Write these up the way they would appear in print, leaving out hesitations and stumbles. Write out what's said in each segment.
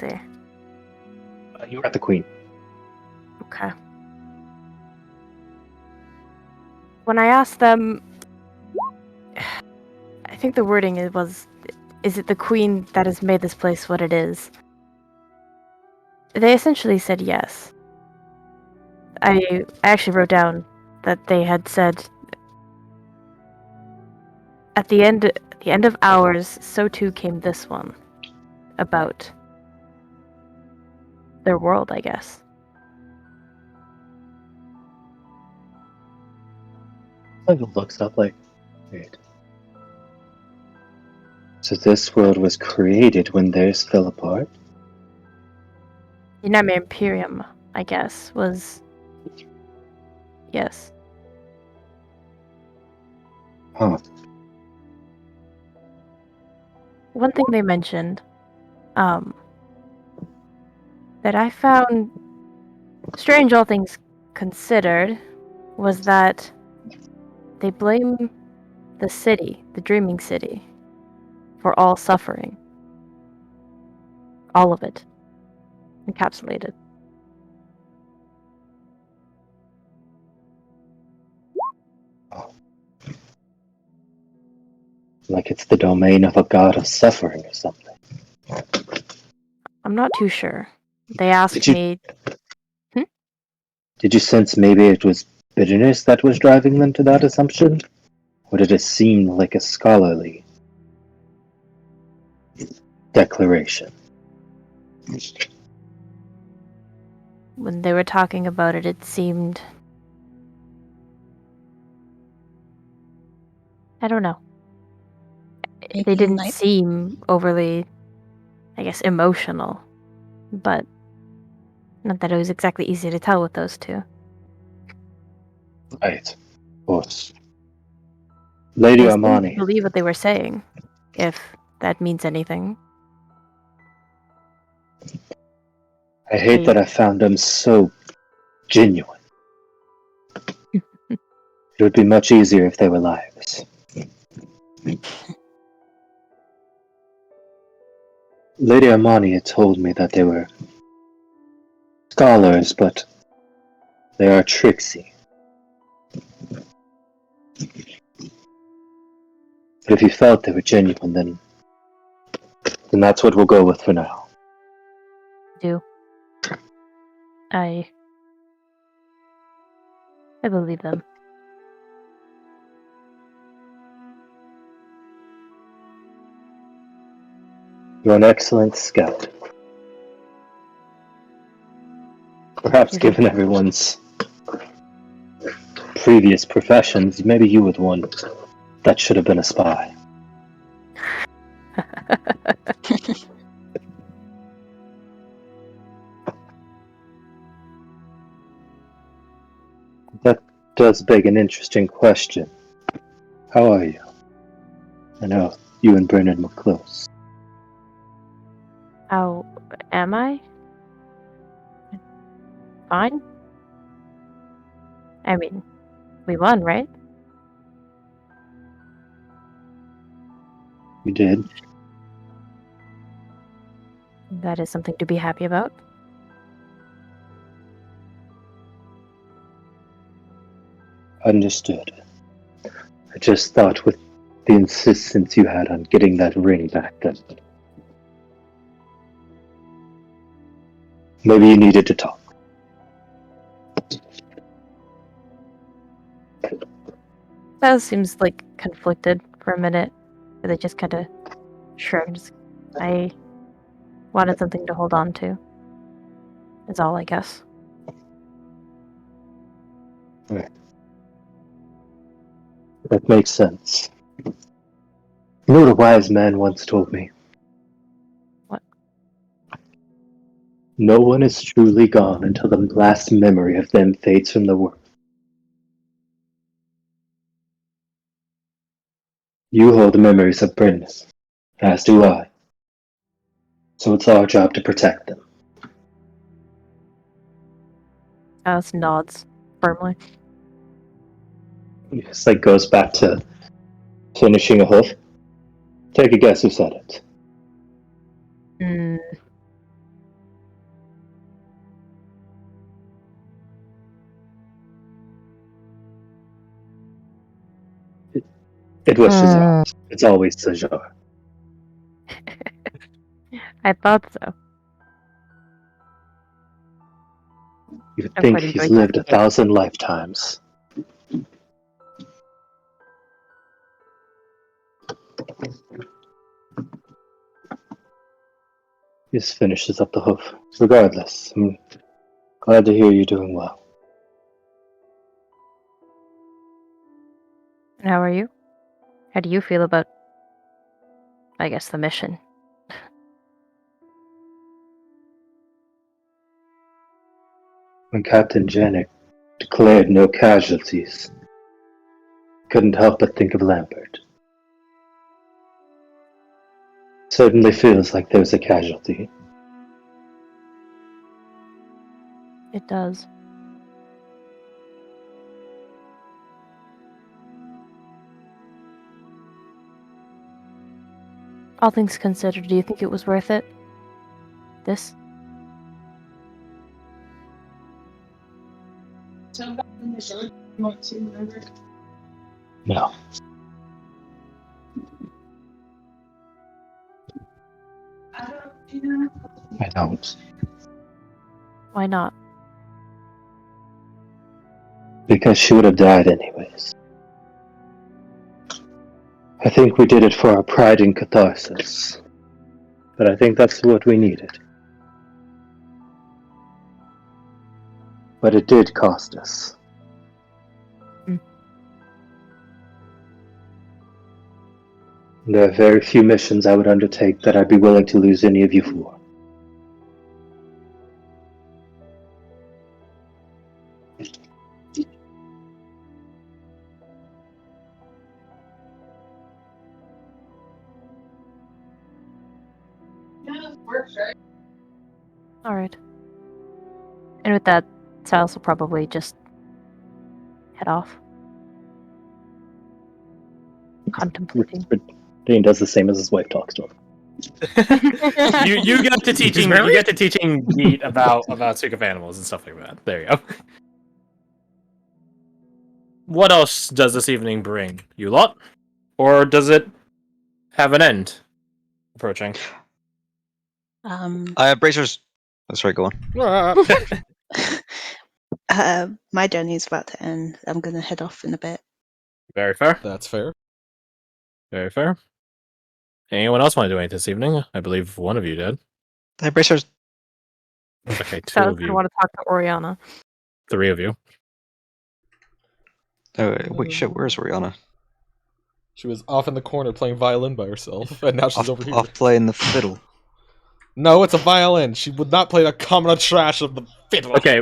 Let's see. You were at the Queen. Okay. When I asked them, I think the wording was, is it the Queen that has made this place what it is? They essentially said yes. I actually wrote down that they had said, at the end of ours, so too came this one. About their world, I guess. Michael looks up like, wait. So this world was created when theirs fell apart? The Nightmare Imperium, I guess, was... Yes. Huh. One thing they mentioned, that I found strange, all things considered, was that they blame the city, the Dreaming City, for all suffering. All of it. Encapsulated. Like it's the domain of a god of suffering or something. I'm not too sure. They asked me... Did you sense maybe it was bitterness that was driving them to that assumption? Or did it seem like a scholarly declaration? When they were talking about it, it seemed... I don't know. They didn't seem overly, I guess, emotional. But not that it was exactly easy to tell with those two. Right. Of course. Lady I seemed to Armani. believe what they were saying, if that means anything. I hate that I found them so genuine. It would be much easier if they were liars. Lady Armani had told me that they were scholars, but they are tricksy. But if you felt they were genuine, then that's what we'll go with for now. I believe them. You're an excellent scout. Perhaps given everyone's previous professions, maybe you were the one that should have been a spy. That does beg an interesting question. How are you? I know you and Brennan were close. How am I? Fine? I mean, we won, right? You did? That is something to be happy about. Understood. I just thought with the insistence you had on getting that ring back that maybe you needed to talk. That seems like conflicted for a minute. But they just kind of shrugged. I wanted something to hold on to. Is all, I guess. Right. That makes sense. You know what a wise man once told me? What? No one is truly gone until the last memory of them fades from the world. You hold the memories of Brennan, as do I. So it's our job to protect them. Alice nods firmly. He just goes back to finishing a hoof. Take a guess who said it. It was Shazar. It's always Shazar. I thought so. You would I'm think quite he's enjoying lived 1,000 lifetimes. He just finishes up the hoof. Regardless, I'm glad to hear you're doing well. And how are you? How do you feel about, I guess, the mission? When Captain Janik declared no casualties, couldn't help but think of Lambert. Certainly feels like there's a casualty. It does. All things considered, do you think it was worth it? This? No. I don't. Why not? Because she would have died anyways. I think we did it for our pride and catharsis. But I think that's what we needed. But it did cost us. There are very few missions I would undertake that I'd be willing to lose any of you for. Alright. And with that, Silas will probably just head off. Contemplating. Dean does the same as his wife talks to him. you get to teaching Beat about sick of animals and stuff like that. There you go. What else does this evening bring, you lot? Or does it have an end approaching? Bracers. Oh, sorry, go on. My journey's about to end. I'm gonna head off in a bit. Very fair. That's fair. Very fair. Anyone else want to do anything this evening? I believe one of you did. Bracers. Okay, two Silas of gonna you. want to talk to Orianna. 3 of you. Oh, wait, shit, where's Orianna? She was off in the corner playing violin by herself, and now she's over here. Off playing the fiddle. No, it's a violin. She would not play the common trash of the fiddle. Okay,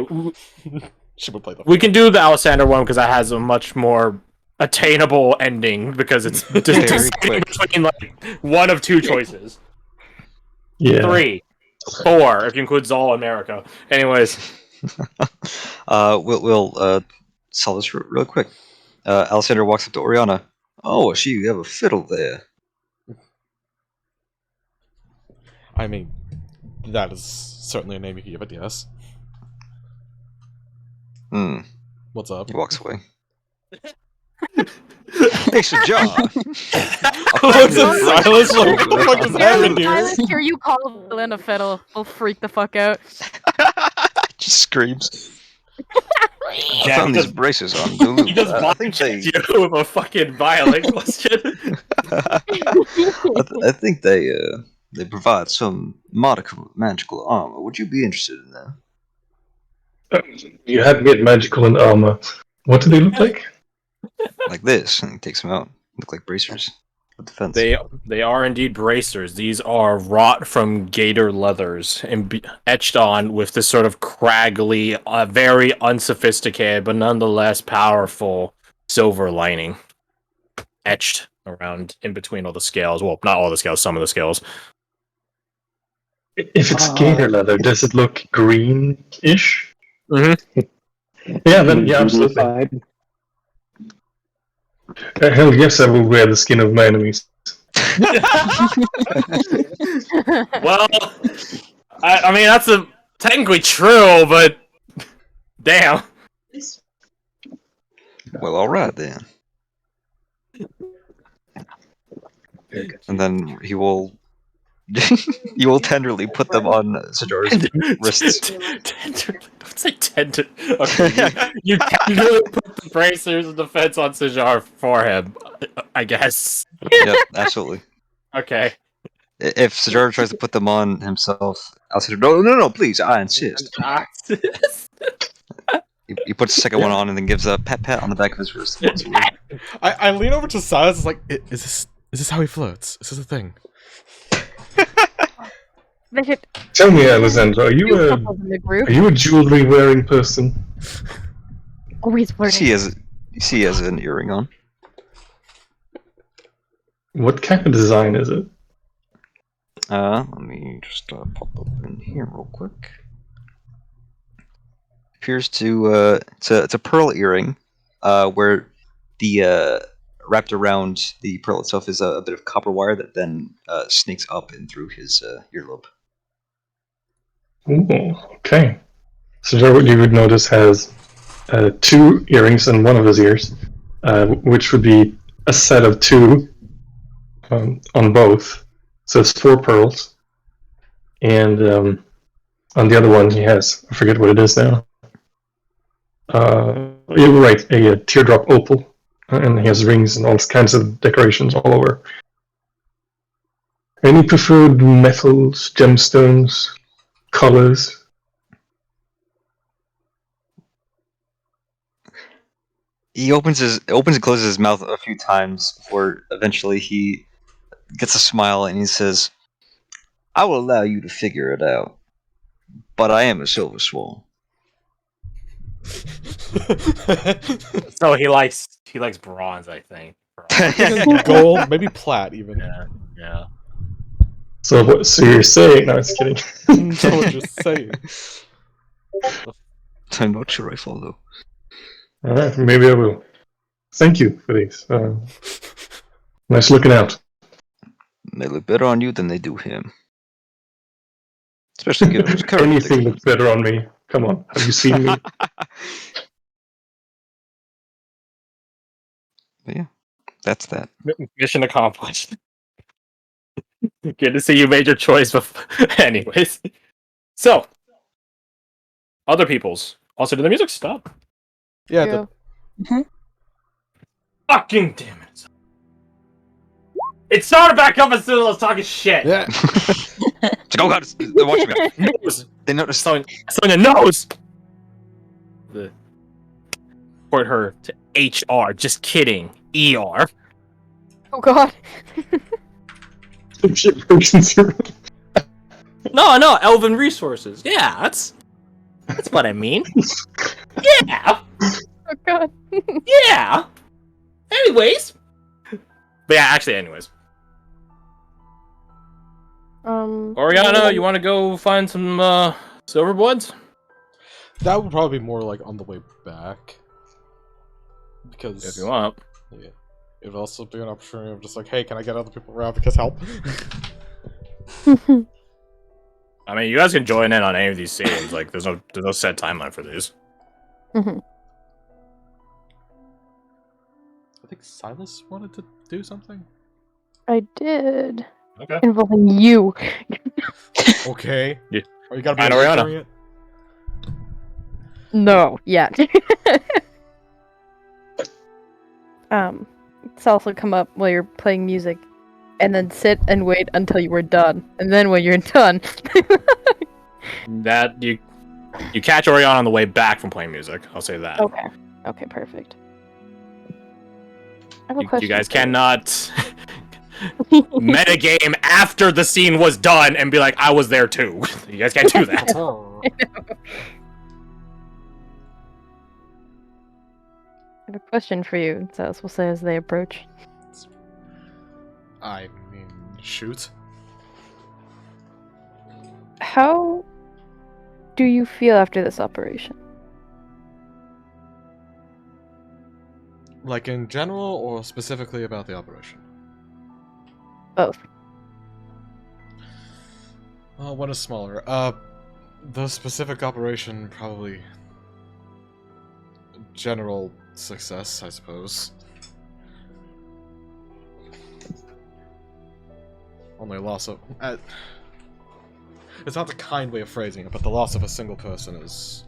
She would play the we can do the Alessander one because that has a much more attainable ending because it's Very quick. between like one of 2 choices. Yeah. 3, 4 if you include Zol America. Anyways, We'll solve this real quick. Alessander walks up to Orianna. Oh, you have a fiddle there. I mean, that is certainly a name you can give it, yes. What's up? He walks away. Hey, Shajar! Looks at Silas like, what the fuck just happened here? Silas, hear you call Lynn a fiddle. We'll freak the fuck out. Just screams. I Yeah, found he these just- braces on Google. he just I think they. you with a fucking violin question. I think they provide some modicum of magical armor. Would you be interested in that? You had to get magical and armor. What do they look like? Like this, and he takes them out. Look like bracers. With defense. They are indeed bracers. These are wrought from gator leathers and etched on with this sort of craggly, very unsophisticated but nonetheless powerful silver lining etched around in between all the scales. Well, not all the scales, some of the scales. If it's gator leather, does it look green-ish? Mm-hmm. Yeah, then yeah, absolutely. Hell yes, I will wear the skin of my enemies. Well, I mean that's technically true, but damn. Well, all right then. Very good. And then he will you will tenderly put them on Sajor's wrists. Don't say tender. Okay, you tenderly put the bracers of defense on Sajar for him, I guess. Yep, absolutely. Okay. If Sajor tries to put them on himself, Alcindor, no, please, I insist. He puts the second one on and then gives a pat on the back of his wrist. Walks away. I lean over to Silas. It's like, is this how he floats? Is this a thing? They should Tell me, Alessandro, do couples in the group. are you a jewelry wearing person? Always You flirting. see he has an earring on. What kind of design is it? Let me just pop up in here real quick. Appears to it's a pearl earring, where the wrapped around the pearl itself is a bit of copper wire that then sneaks up and through his earlobe. Ooh, okay. So what you would notice has 2 earrings in one of his ears, which would be a set of 2 on both. So it's 4 pearls. And on the other one he has, I forget what it is now. You're right, a teardrop opal. And he has rings and all kinds of decorations all over. Any preferred metals, gemstones, colors? He opens and closes his mouth a few times before eventually he gets a smile and he says, "I will allow you to figure it out, but I am a silver swan." So he likes bronze, I think. Gold, maybe plat even. Yeah. So you're saying? No, it's kidding. That's what you're saying. I'm not sure I follow. All right, maybe I will. Thank you for these. Nice looking out. They look better on you than they do him. Especially given his current Anything addiction. looks better on me. Come on, have you seen me? But yeah, that's that. Mission accomplished. Good to see you made your choice. Anyways, so other people's. Also, did the music stop? Yeah, Fucking damn it! It started back up as soon as I was talking shit. yeah. Oh god, they're watching me. Nose. They noticed. Someone a nose. Report her to HR. Just kidding. ER. Oh god. No, Elven Resources. Yeah, that's what I mean. Yeah, Oh god. yeah. Anyways. But yeah, actually, anyways. Orianna, you want to go find some silver bloods? That would probably be more like on the way back. Because If you want. yeah, it would also be an opportunity of just like, hey, can I get other people around because help? I mean, you guys can join in on any of these scenes. Like, there's no set timeline for these. Mhm. I think Silas wanted to do something. I did. Okay. Involving you. Okay. Yeah. Or you gotta be And awake Orianna. during it? No, yeah. Salsa will come up while you're playing music, and then sit and wait until you were done, and then when you're done, That you catch Orianna on the way back from playing music. I'll say that. okay, perfect. I have a You question. guys for you. cannot metagame after the scene was done and be like, I was there too. You guys can't do that. I have a question for you, Salsa will say as they approach. I mean, shoot. How do you feel after this operation? Like in general, or specifically about the operation? Both. One is smaller. The specific operation probably general success, I suppose. only a loss of... it's not the kind way of phrasing it, but the loss of a single person is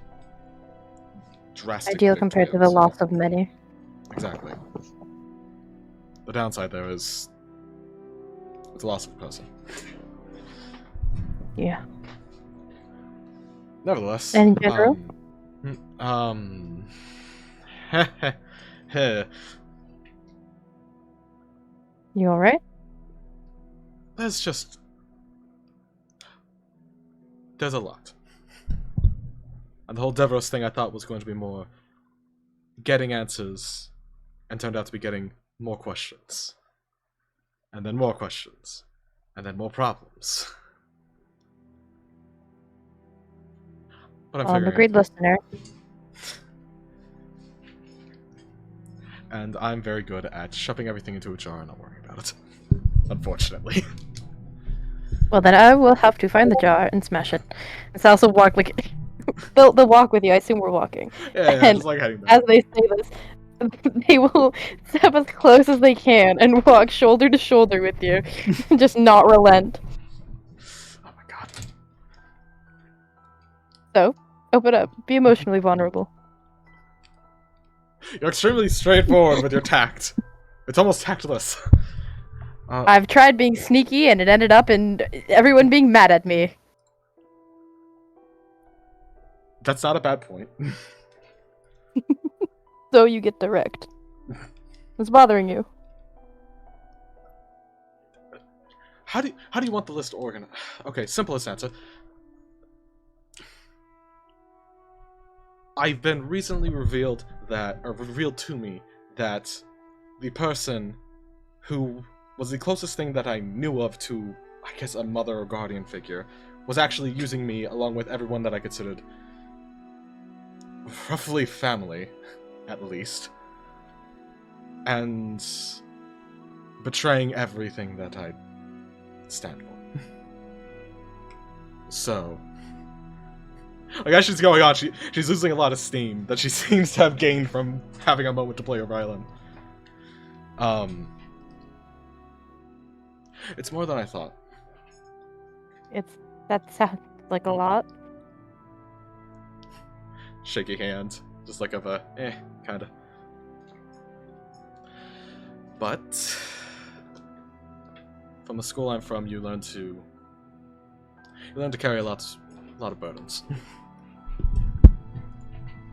drastic. Ideal compared to the loss of many. Exactly. The downside there is it's a loss of a person. Yeah. Nevertheless. And in general? You alright? There's a lot. And the whole Devros thing I thought was going to be more getting answers, and turned out to be getting more questions. And then more questions. And then more problems. But I'm I'm a figuring great it out. listener. And I'm very good at shoving everything into a jar and not worrying about it. Unfortunately. Well, then I will have to find the jar and smash it. It's also walk like they'll walk with you. I assume we're walking. Yeah, And just like heading back. as they say this, they will step as close as they can and walk shoulder to shoulder with you, just not relent. Oh my god. So, open up. Be emotionally vulnerable. You're extremely straightforward with your tact. It's almost tactless. I've tried being sneaky, and it ended up in everyone being mad at me. That's not a bad point. So you get direct. What's bothering you? How do you want the list organized? Okay, simplest answer. I've been recently revealed to me that the person who was the closest thing that I knew of to, I guess, a mother or guardian figure, was actually using me along with everyone that I considered roughly family, at least, and betraying everything that I stand for. So, I guess she's going on. She's losing a lot of steam that she seems to have gained from having a moment to play over Island. It's more than I thought. That sounds like a lot. Shaky hand, just like of a kinda. But from the school I'm from, you learn to carry a lot of burdens.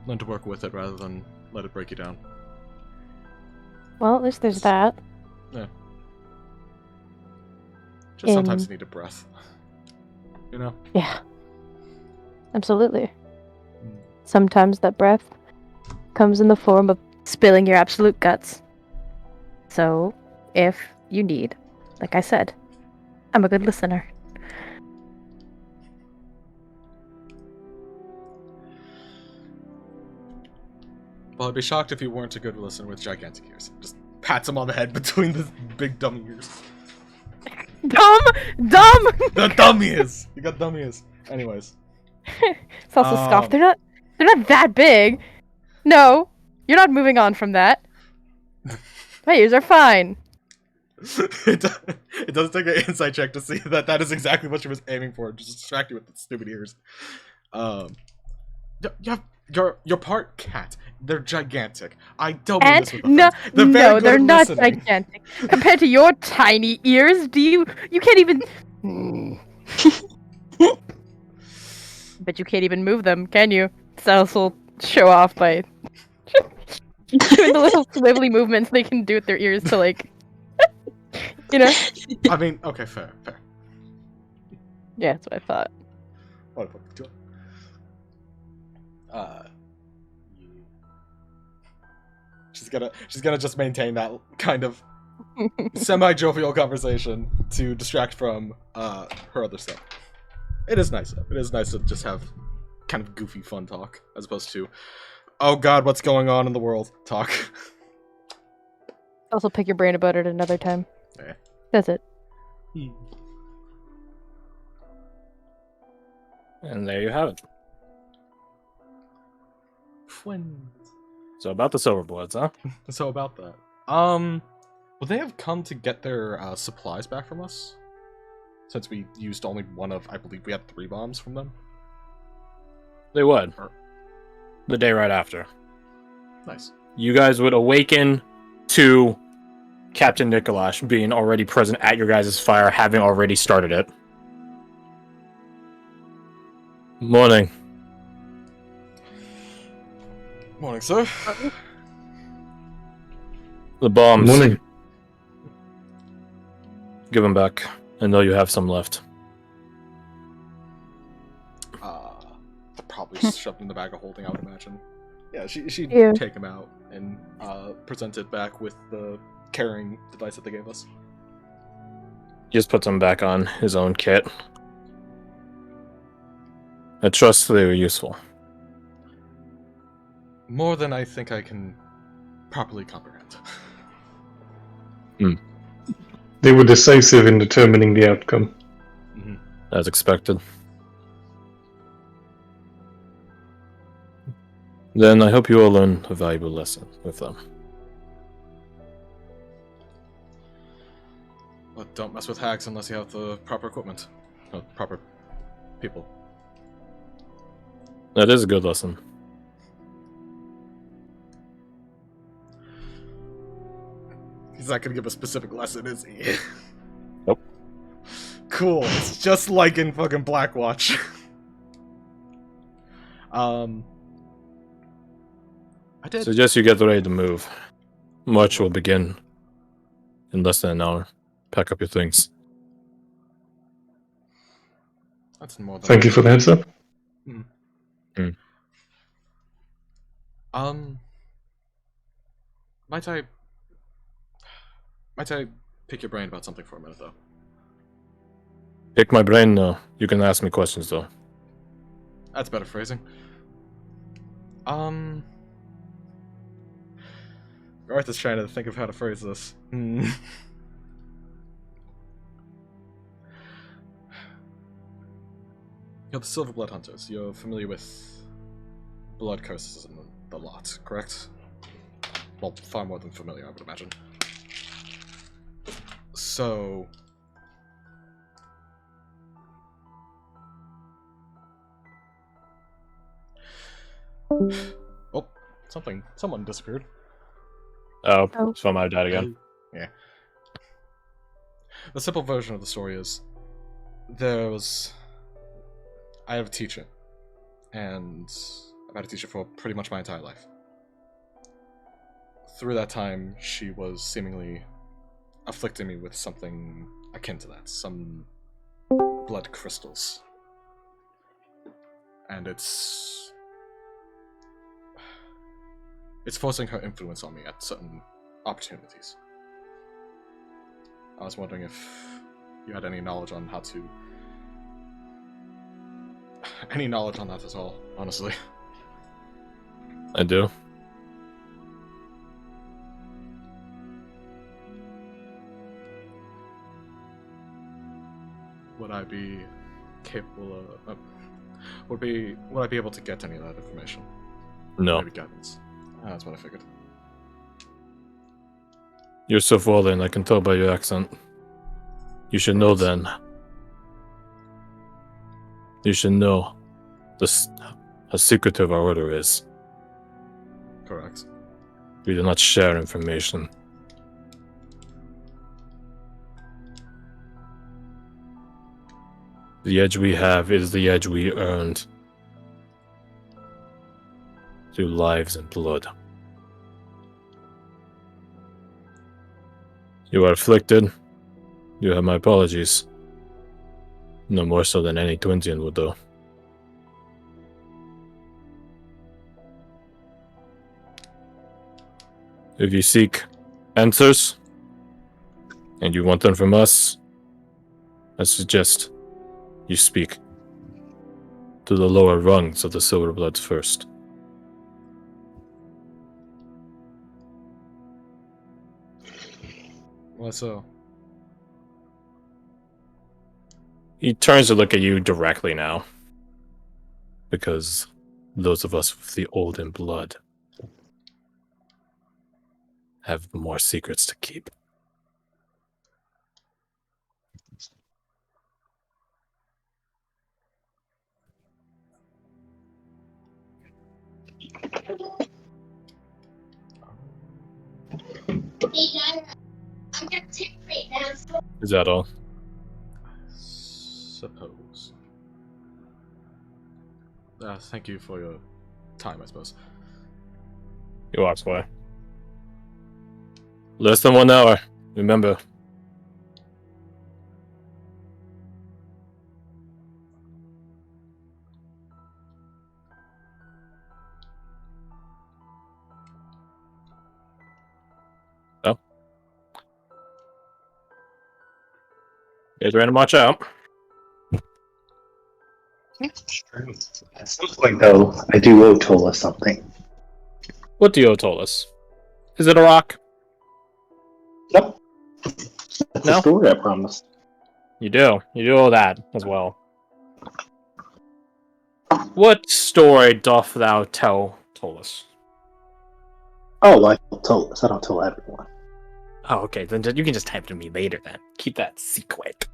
Learn to work with it rather than let it break you down. Well, at least there's that. Yeah. Just sometimes you need a breath. You know? Yeah. Absolutely. Sometimes that breath comes in the form of spilling your absolute guts. So, if you need, like I said, I'm a good listener. Well, I'd be shocked if you weren't a good listener with gigantic ears. Just pats him on the head between the big dumb ears. Dumb! The dumb ears! You got dumb ears. Anyways. It's also scoffed. They're not that big. No, you're not moving on from that. My ears are fine. It does take an insight check to see that is exactly what she was aiming for. Just distract you with the stupid ears. You're part cat. They're gigantic. I don't mean this with offense. They're not gigantic compared to your tiny ears. You can't even. But you can't even move them, can you? Cells will show off by doing the little swivelly movements they can do with their ears to, like, you know? I mean, okay, fair. Yeah, that's what I thought. What a fucking She's gonna just maintain that kind of semi-jovial conversation to distract from her other stuff. It is nice. It is nice to just have kind of goofy fun talk, as opposed to, oh god, what's going on in the world talk. Also pick your brain about it another time. Yeah. That's it. And there you have it. When... So about the Silverbloods, huh? So about that. Would they have come to get their supplies back from us? Since we used only one of, I believe we had 3 bombs from them. They would. The day right after. Nice. You guys would awaken to Captain Nikolash being already present at your guys' fire, having already started it. Morning. Morning, sir. The bombs. Morning. Give them back. I know you have some left. Probably shoved in the bag of holding, I would imagine. Yeah, she'd Yeah. take him out and present it back with the carrying device that they gave us. Just puts them back on his own kit. I trust they were useful. More than I think I can properly comprehend. They were decisive in determining the outcome. As expected. Then I hope you all learn a valuable lesson with them. But don't mess with hacks unless you have the proper equipment. Proper people. That is a good lesson. He's not gonna give a specific lesson, is he? Nope. Cool. It's just like in fucking Blackwatch. I did. Suggest you get ready to move. March will begin in less than an hour. Pack up your things. That's more than. Thank you for the heads up. Might I pick your brain about something for a minute, though? Pick my brain now. You can ask me questions, though. That's better phrasing. Garth is trying to think of how to phrase this. You're the Silver Blood Hunters. You're familiar with blood curses and the lot, correct? Well, far more than familiar, I would imagine. So... Oh, someone disappeared. Oh, Oh. so I might have died again. Yeah. The simple version of the story is I have a teacher, and I've had a teacher for pretty much my entire life. Through that time, she was seemingly afflicting me with something akin to that, some blood crystals. And it's forcing her influence on me at certain opportunities. I was wondering if you had any knowledge on how to... Any knowledge on that at all, honestly. I do. Would I be capable of... would I be able to get any of that information? No. Maybe guidance. That's what I figured. You're Sophian, I can tell by your accent. You should know then. You should know how secretive our order is. Correct. We do not share information. The edge we have is the edge we earned. Through lives and blood. You are afflicted. You have my apologies. No more so than any Twinsian would, though. If you seek answers, and you want them from us, I suggest you speak to the lower rungs of the Silverbloods first. Why so? He turns to look at you directly now. Because those of us with the olden blood have more secrets to keep. Is that all? Suppose. Thank you for your time, I suppose. He walks away. Less than 1 hour. Remember. Oh. You guys ready to march out? At some point, though, I do owe Tola something. What do you told us? Is it a rock? Yep. That's No? a story I promised. You do. You do owe that as well. What story doth thou tell Tolus? Oh, I told us. I don't tell everyone. Oh, okay. Then you can just type to me later then. Keep that secret.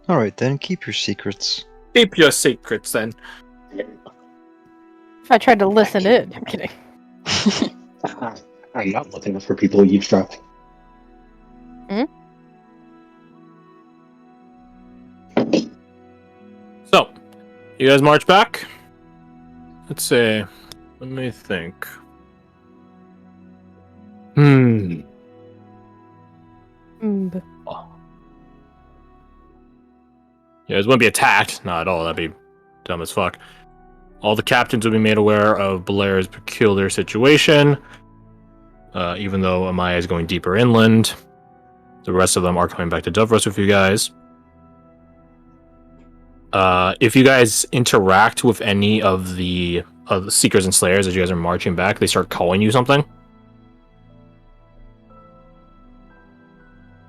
Alright then, keep your secrets. Keep your secrets then. If I tried to listen in, I'm kidding. I'm not looking for people eavesdropping. So, you guys march back? Let's see. Let me think. Mm. You guys wouldn't be attacked. Not at all. That'd be dumb as fuck. All the captains will be made aware of Belair's peculiar situation. Even though Amaya is going deeper inland. The rest of them are coming back to Dovros with you guys. If you guys interact with any of the Seekers and Slayers as you guys are marching back, they start calling you something.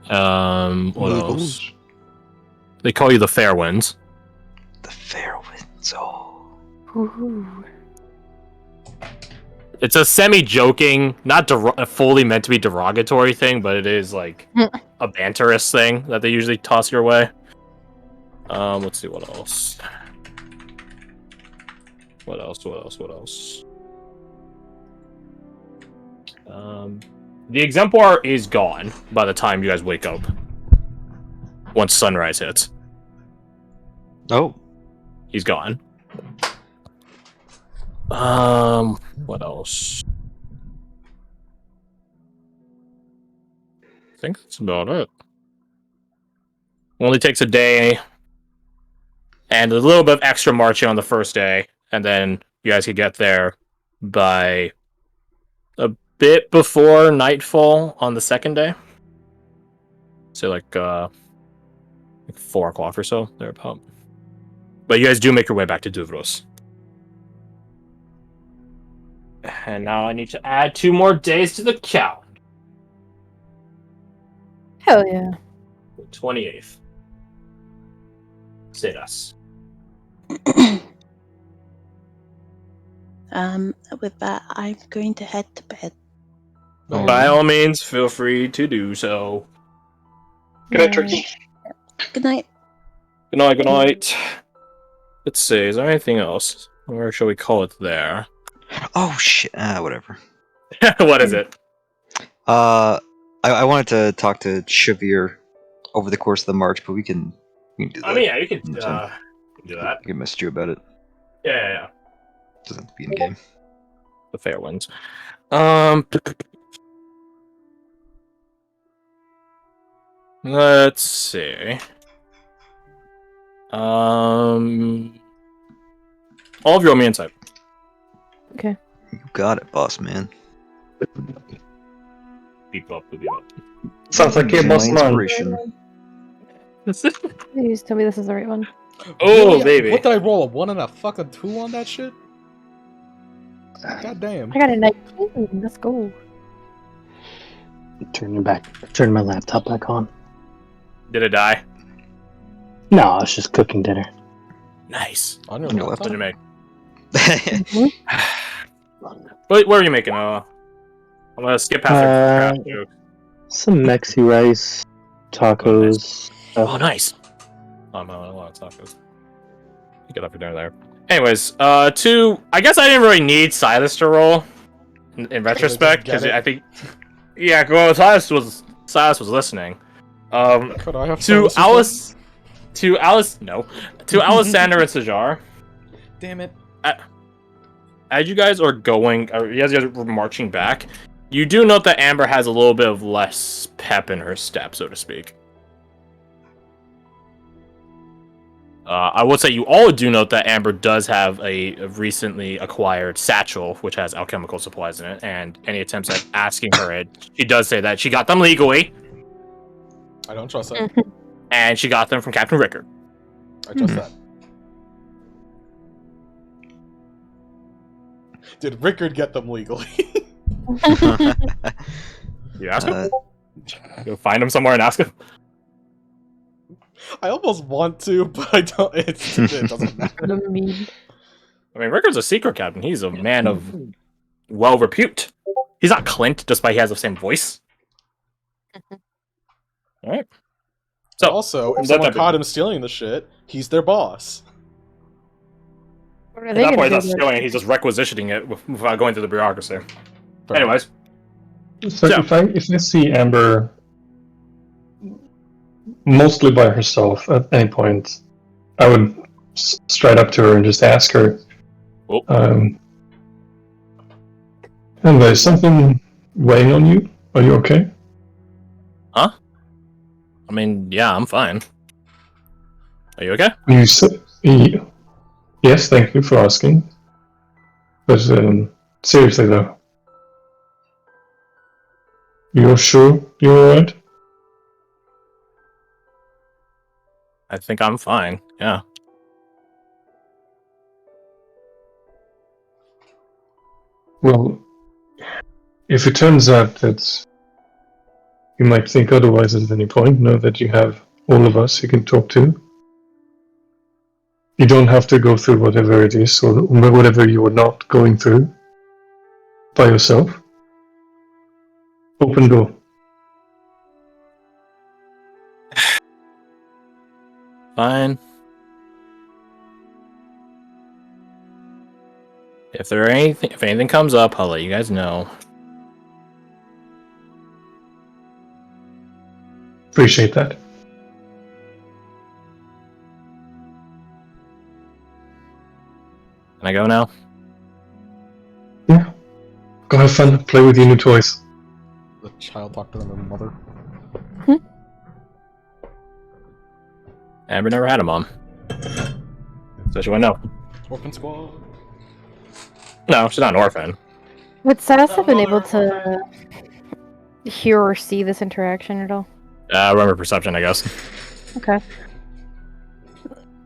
What else? They call you the Fair Winds. The Fair Winds, oh. Ooh. It's a semi-joking, not fully meant to be derogatory thing, but it is like a banterous thing that they usually toss your way. Let's see what else. What else? The Exemplar is gone by the time you guys wake up. Once sunrise hits. Oh. He's gone. What else? I think that's about it. Only takes a day and a little bit of extra marching on the first day, and then you guys could get there by a bit before nightfall on the second day. So like 4 o'clock or so, thereabout. But you guys do make your way back to Duvros. And now I need to add 2 more days to the calendar. Hell yeah. The 28th. Sidas. With that, I'm going to head to bed. By all means, feel free to do so. Good night, Turkey. Good night. Good night, good night. Let's see, is there anything else? Or shall we call it there? Oh shit, whatever. What is it? I wanted to talk to Shavir over the course of the march, but we can do that. I mean, yeah, you can do do that. I can message you about it. Yeah. Doesn't have to be in game. The fair ones. Let's see. All of you roll me insight. Okay. You got it, boss man. Beep up. Sounds like a My boss man. inspiration. Please tell me this is the right one. Oh, Really? baby. What did I roll? A 1 and a fucking 2 on that shit? God damn. I got a 19. Let's go. Turn my laptop back on. Did it die? No, I was just cooking dinner. Nice. On your On your What did laptop? you make? What are you making? I'm gonna skip past the crap joke. Some Mexi rice, tacos. Oh, nice. I'm a lot of tacos. You get up for dinner there. Anyways, I guess I didn't really need Silas to roll in retrospect get because it? I think, yeah, well, Silas was listening. Could I have To Silas Alice, to Alexander and Sajar. Damn it. As you guys are going, or as you guys are marching back, you do note that Amber has a little bit of less pep in her step, so to speak. I would say you all do note that Amber does have a recently acquired satchel, which has alchemical supplies in it, and any attempts at asking her it, she does say that she got them legally, I don't trust that. and she got them from Captain Rickard. I trust that. Did Rickard get them legally? You ask him? Go find him somewhere and ask him. I almost want to, but I don't. It doesn't matter. What a mean. I mean, Rickard's a secret captain. He's a man of well repute. He's not Clint, despite he has the same voice. Alright. So, Also, if let someone that be. caught him stealing the shit, he's their boss. What are At they that point, gonna he's do? not stealing it, he's just requisitioning it without going through the bureaucracy. Anyways, So So- if I see Amber mostly by herself at any point, I would stride up to her and just ask her. Oh. And there's something weighing on you. Are you okay? I mean, yeah, I'm fine. Are you okay? You said, yes, thank you for asking. But seriously though, you're sure you're alright? I think I'm fine, yeah. Well, if it turns out that you might think otherwise at any point, know that you have all of us you can talk to. You don't have to go through whatever it is, or whatever you are not going through by yourself. Open door. Fine. If anything comes up, I'll let you guys know. Appreciate that. Can I go now? Yeah. Go have fun. Play with your new toys. The child talked to their mother. Amber never had a mom. So she wouldn't know. Orphan Squad. No, she's not an orphan. Would Sass have been able to hear or see this interaction at all? Remember perception, I guess. Okay.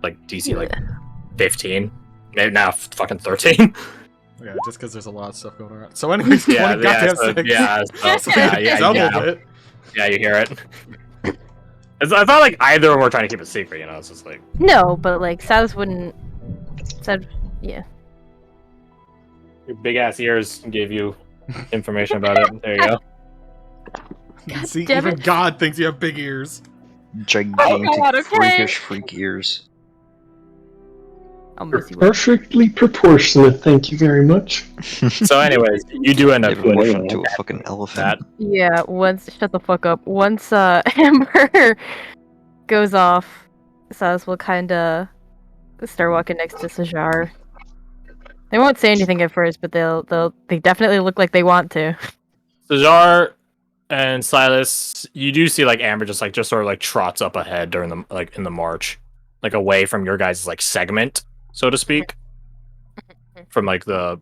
Like DC, like 15. Maybe now fucking 13. Yeah, just because there's a lot of stuff going around. So anyways, 20 yeah, goddamn so, six. yeah, Doubled it. Yeah, you hear it. It's not like either of them were trying to keep it secret, you know. It's just like No, but like Sass wouldn't. Said, yeah. your big ass ears gave you information about it. There you go. See, damn even it. God thinks you have big ears. Gigantic, God, okay. freakish freak ears. I'll You're miss you. With. perfectly proportionate, thank you very much. So, anyways, you do end up Proportion anyway. to a fucking elephant. that. Yeah. Once, shut the fuck up. Once Amber goes off, Sass will kind of start walking next to Sajar. They won't say anything at first, but they definitely look like they want to. Sajar and Silas, you do see like Amber just sort of like trots up ahead during the like in the march, like away from your guys' like segment, so to speak, from like the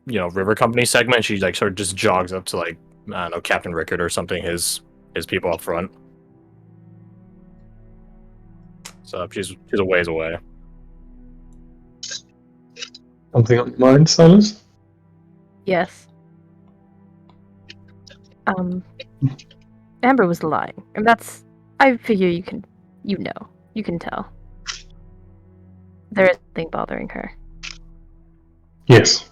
river company segment. She like sort of just jogs up to like I don't know Captain Rickard or something, his people up front. So she's a ways away. Something on your mind, Silas? Yes. Amber was lying, and that's. I figure you can tell. There is something bothering her. Yes.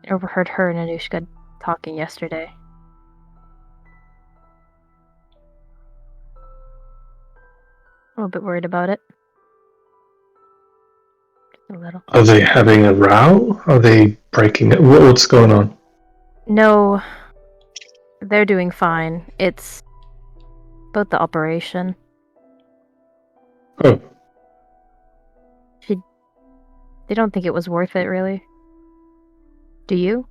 I overheard her and Anushka talking yesterday. A little bit worried about it. A little. Are they having a row? Are they breaking it? What's going on? No, they're doing fine. It's about the operation. Oh, They don't think it was worth it, really. Do you?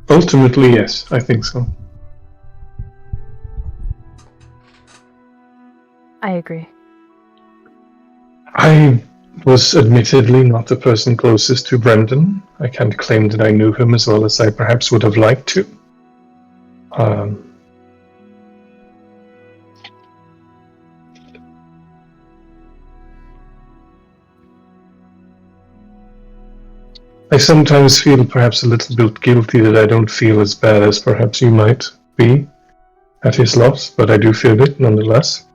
ultimately, yes, I think so. I agree. I was admittedly not the person closest to Brendan. I can't claim that I knew him as well as I perhaps would have liked to. I sometimes feel perhaps a little bit guilty that I don't feel as bad as perhaps you might be at his loss, but I do feel it nonetheless.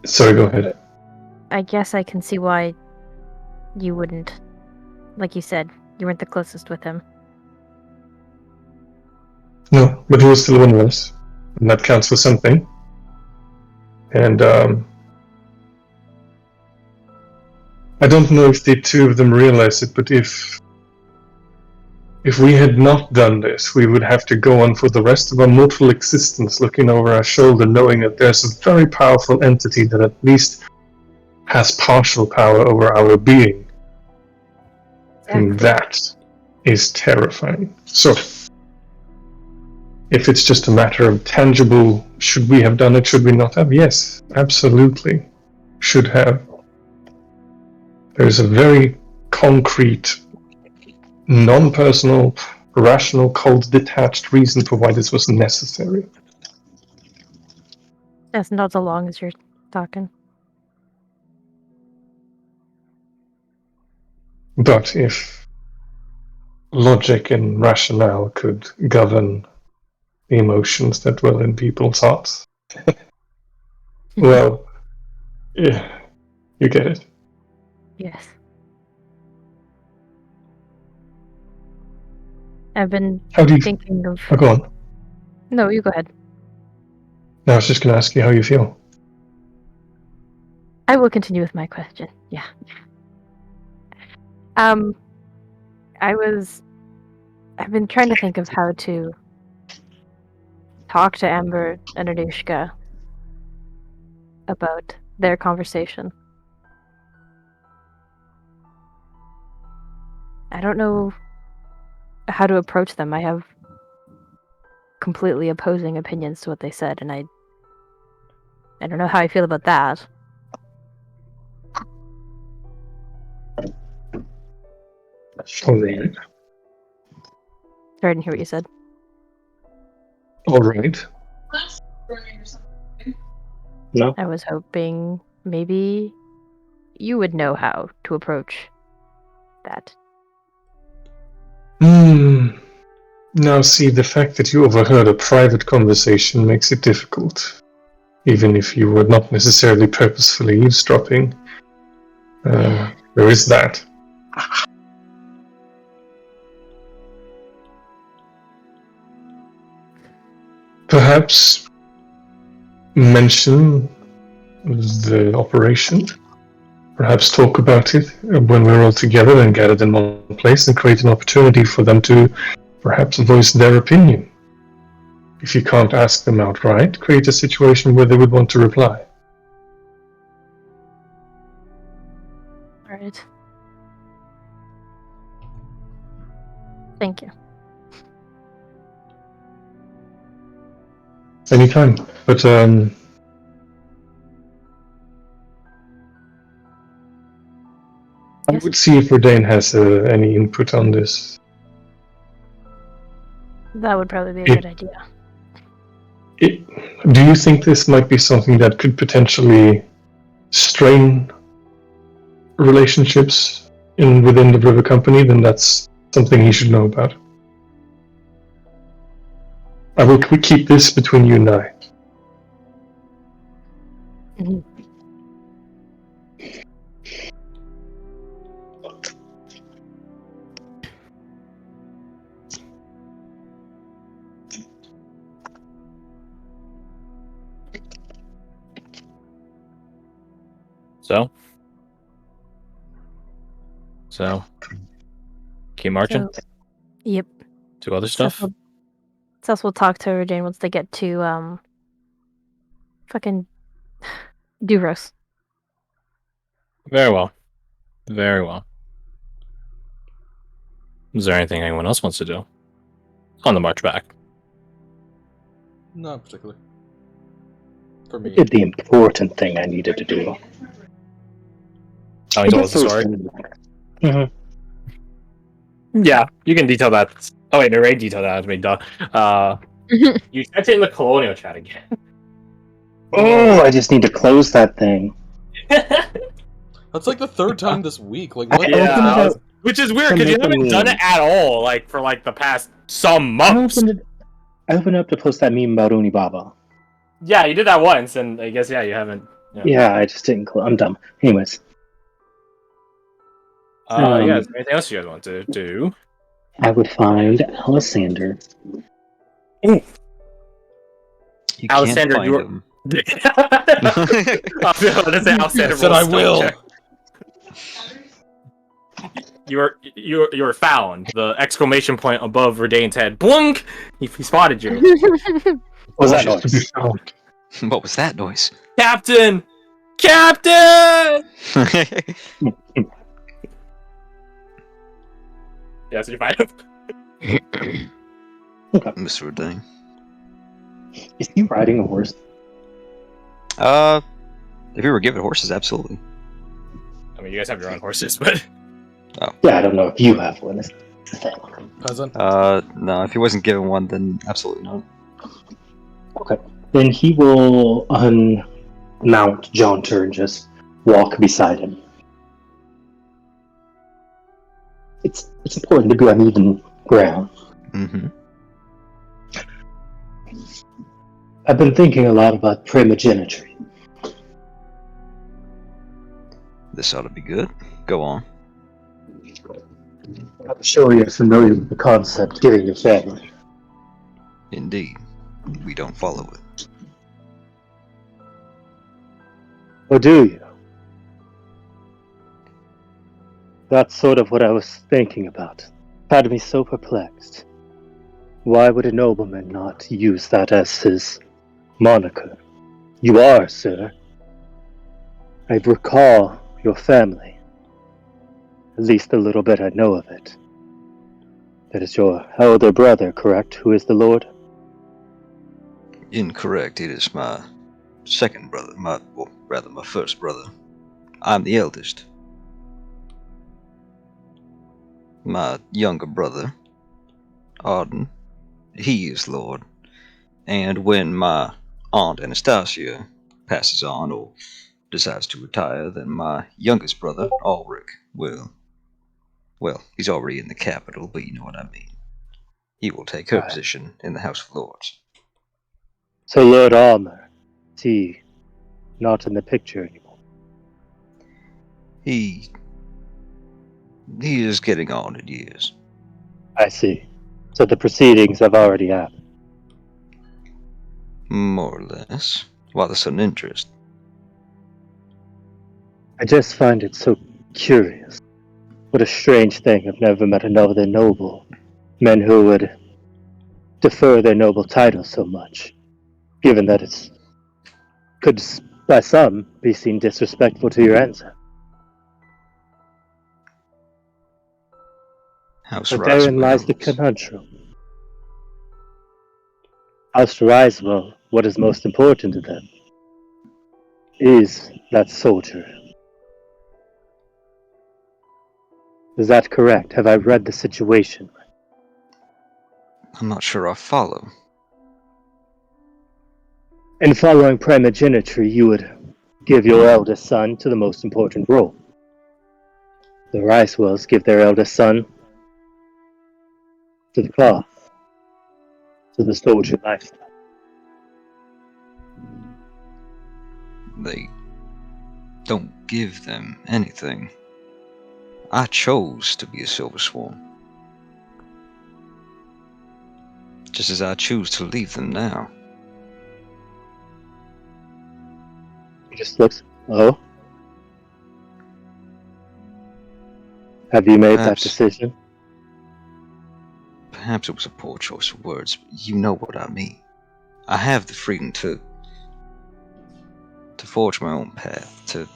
Sorry, go ahead. I guess I can see why you wouldn't. Like you said, you weren't the closest with him. No, but he was still one of us, and that counts for something. And I don't know if the two of them realize it, but if we had not done this, we would have to go on for the rest of our mortal existence looking over our shoulder, knowing that there's a very powerful entity that at least has partial power over our being. And Exactly. that is terrifying. So, if it's just a matter of tangible, should we have done it, should we not have? Yes, absolutely. Should have. There's a very concrete, non-personal, rational, cold, detached reason for why this was necessary. That's not so long as you're talking. But if logic and rationale could govern the emotions that dwell in people's hearts, well, yeah, you get it. Yes. I've been How do you thinking of. Oh, go on. No, you go ahead. No, I was just going to ask you how you feel. I will continue with my question. Yeah. I've been trying to think of how to talk to Amber and Anushka about their conversation. I don't know how to approach them. I have completely opposing opinions to what they said, and I don't know how I feel about that. All right. Sorry, I didn't hear what you said. All right. No? I was hoping maybe you would know how to approach that. Now, see, the fact that you overheard a private conversation makes it difficult. Even if you were not necessarily purposefully eavesdropping. There is that. Perhaps mention the operation. Perhaps talk about it when we're all together and gathered in one place and create an opportunity for them to perhaps voice their opinion. If you can't ask them outright, create a situation where they would want to reply. Alright. Thank you. Anytime. But I Yes. would see if Verdane has any input on this. That would probably be a good idea. Do you think this might be something that could potentially strain relationships within the River Company? Then that's something he should know about. I will keep this between you and I. Mhm. So, keep marching. So, yep. Do other stuff. Sus will talk to Jane once they get to fucking Duros. Very well. Very well. Is there anything anyone else wants to do on the march back? Not particularly. For I me. did the important thing I needed to do. Telling told us the story. Mhm. Yeah, you can detail that. Oh wait, no, Ray detailed that to me. Duh. You sent it in the colonial chat again. Oh, I just need to close that thing. That's like the third time this week. Like, what? Yeah, opened it up which is weird to because you make a haven't done meme. it at all, like for like the past some I months. opened it up to post that meme about Unibaba. Yeah, you did that once, and I guess you haven't. Yeah, I just didn't. I'm dumb. Anyways, Yeah. Is there anything else you guys want to do? I would find Alessander. You Alessander, can't find you're- him. I was about to say Alessander I said I rolls will. stealth check. You're found. The exclamation point above Verdane's head. Blunk! He spotted you. What was that Just to be noise? found. What was that noise? Captain! Captain! Yeah, so you find him. Mr. Dane. Is he riding a horse? If we were given horses, absolutely. I mean, you guys have your own horses, but Yeah, I don't know if you have one. That's the thing. Peasant? No, if he wasn't given one, then absolutely not. Okay. Then he will unmount Jaunter and just walk beside him. It's important to be on even ground. Mm-hmm. I've been thinking a lot about Primogeniture. This ought to be good. Go on. I'm sure you're familiar with the concept giving your family. Indeed. We don't follow it. Or do you? That's sort of what I was thinking about. Had me so perplexed. Why would a nobleman not use that as his moniker? You are, sir. I recall your family. At least the little bit I know of it. That is your elder brother, correct, who is the Lord? Incorrect. It is my second brother. My first brother. I'm the eldest. My younger brother, Arden, he is Lord. And when my Aunt Anastasia passes on or decides to retire, then my youngest brother, Ulrich, will... Well, he's already in the capital, but you know what I mean. He will take her Right. position in the House of Lords. So Lord Almer, is he not in the picture anymore? He is getting on in years. I see. So the proceedings have already happened. More or less. Why the sudden interest? I just find it so curious. What a strange thing. I've never met another noble. Men who would defer their noble title so much, given that it could, by some, be seen disrespectful to your ancestors. House But therein lies the Risewell. conundrum. House Risewell, what is most important to them, is that soldier. Is that correct? Have I read the situation? I'm not sure I follow. In following Primogeniture, you would give your eldest son to the most important role. The Ricewells give their eldest son to the cloth, to the soldier lifestyle. They don't give them anything. I chose to be a Silver Swan. Just as I choose to leave them now. He just looks, oh? Have you made that Perhaps. decision? Perhaps it was a poor choice of words, but you know what I mean. I have the freedom to forge my own path, to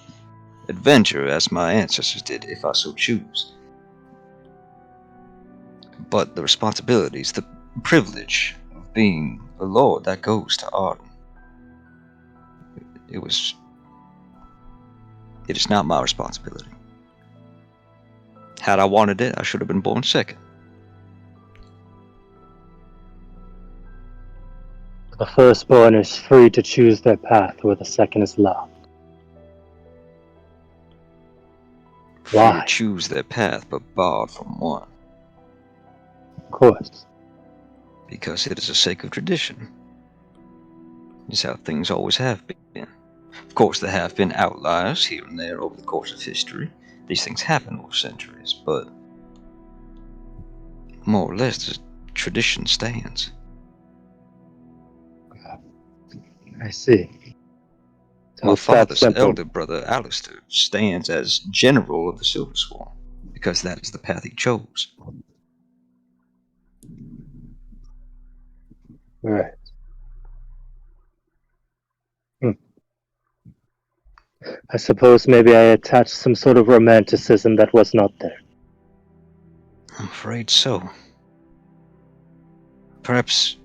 adventure as my ancestors did, if I so choose. But the responsibilities, the privilege of being a lord, that goes to Arden. It is not my responsibility. Had I wanted it, I should have been born second. The firstborn is free to choose their path where the second is locked. Free Why? to choose their path, but barred from one. Of course. Because it is a sacred tradition. It's how things always have been. Of course, there have been outliers here and there over the course of history. These things happen over centuries, but more or less, the tradition stands. I see. So My it's that father's simple. elder brother, Alistair, stands as General of the Silver Swan, because that is the path he chose. Right. I suppose maybe I attached some sort of romanticism that was not there. I'm afraid so. Perhaps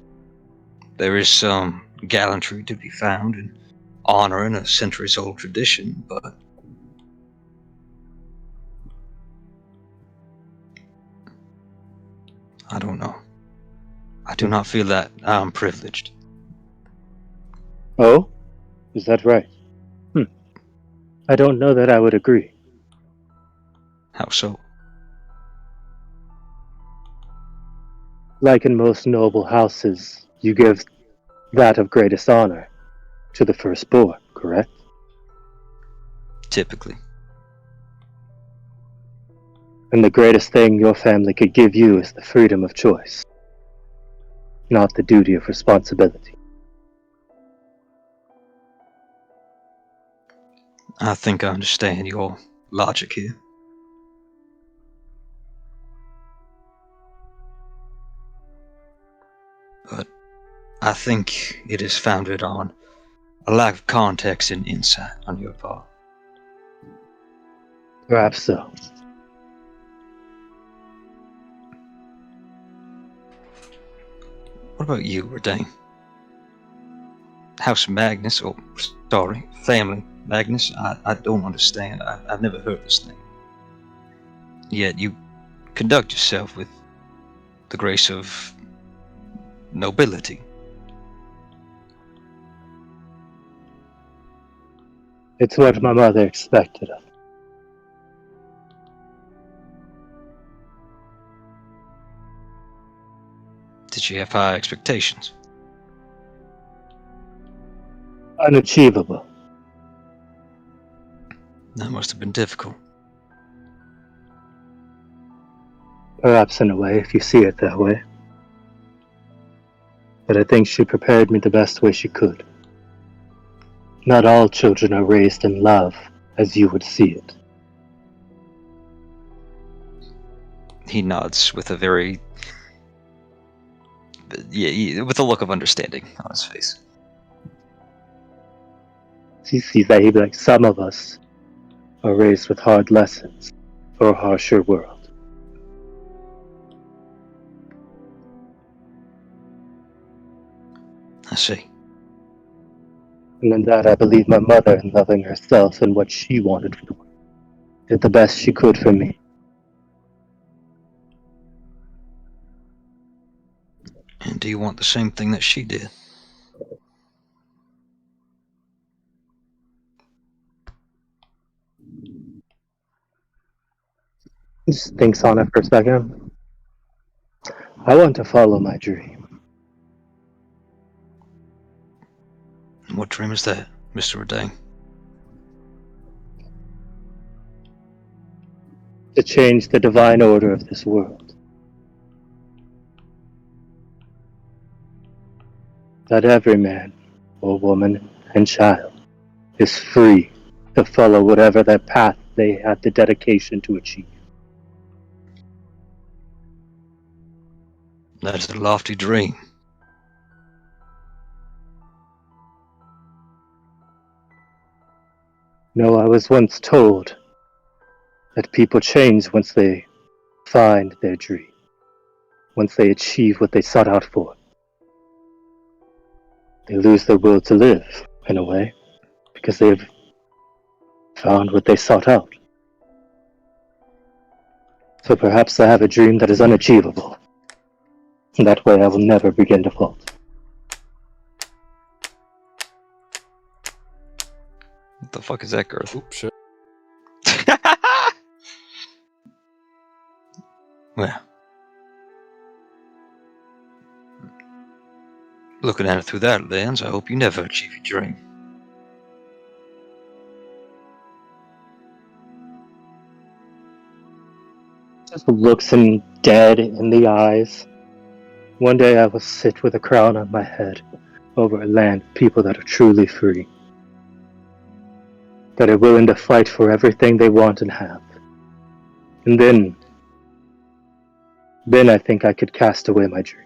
there is some gallantry to be found in honoring a centuries-old tradition, but I don't know. I do not feel that I'm privileged. Oh? Is that right? I don't know that I would agree. How so? Like in most noble houses, you give that of greatest honor to the firstborn, correct? Typically. And the greatest thing your family could give you is the freedom of choice, not the duty of responsibility. I think I understand your logic here. But I think it is founded on a lack of context and insight on your part. Perhaps so. What about you, Redain? House Magnus, oh, sorry, Family Magnus, I don't understand. I've never heard this name. Yet you conduct yourself with the grace of nobility. It's what my mother expected of me. Did she have high expectations? Unachievable. That must have been difficult. Perhaps in a way, if you see it that way. But I think she prepared me the best way she could. Not all children are raised in love, as you would see it. He nods with a very... with a look of understanding on his face. She sees that he'd be like, some of us are raised with hard lessons for a harsher world. I see. And in that, I believe my mother, in loving herself and what she wanted for the world, did the best she could for me. And do you want the same thing that she did? He just thinks on it for a second. I want to follow my dream. What dream is that, Mr. Redain? To change the divine order of this world. That every man, or woman, and child is free to follow whatever their path they have the dedication to achieve. That is a lofty dream. No, I was once told that people change once they find their dream, once they achieve what they sought out for. They lose their will to live, in a way, because they've found what they sought out. So perhaps I have a dream that is unachievable. And that way I will never begin to fault. What the fuck is that, Garth? Oop, shit. Well, looking at it through that lens, I hope you never achieve your dream. Just looks him dead in the eyes. One day I will sit with a crown on my head over a land of people that are truly free, that are willing to fight for everything they want and have. And then I think I could cast away my dream.